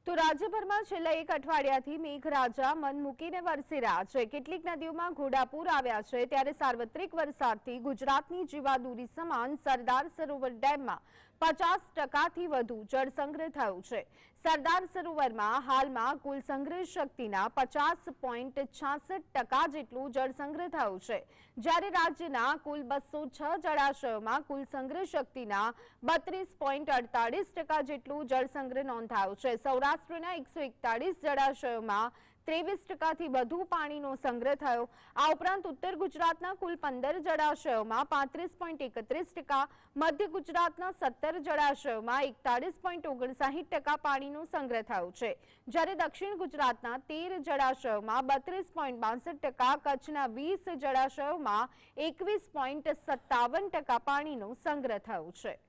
તો રાજ્યભરમાં છેલ્લા એક અઠવાડિયાથી મેઘરાજા મન મૂકીને વરસી રહ્યા છે। કેટલીક નદીઓમાં ઘોડાપૂર આવ્યા છે, ત્યારે સાર્વત્રિક વરસાદથી ગુજરાતની જીવાદોરી સમાન સરદાર સરોવર ડેમમાં 50%થી વધુ જળસંગ્રહ થયો છે। સરદાર સરોવરમાં હાલમાં કુલ સંગ્રહ શક્તિના 50.66% જેટલું જળસંગ્રહ થયો છે, જ્યારે રાજ્યના કુલ 206 જળાશયોમાં કુલ સંગ્રહ શક્તિના 32.48% જેટલું જળસંગ્રહ નોંધાયો છે। સૌરાષ્ટ્રના 141 જળાશયોમાં 23%થી વધુ પાણીનો સંગ્રહ થયો। આ ઉપરાંત ઉત્તર ગુજરાતના કુલ 15 જળાશયોમાં 35.31%, મધ્ય ગુજરાતના 17 જળાશયોમાં 41.59% પાણીનો સંગ્રહ થયો છે, જ્યારે દક્ષિણ ગુજરાતના 13 જળાશયોમાં 32.62%, કચ્છના 20 જળાશયોમાં 21.57% પાણીનો સંગ્રહ થયો છે।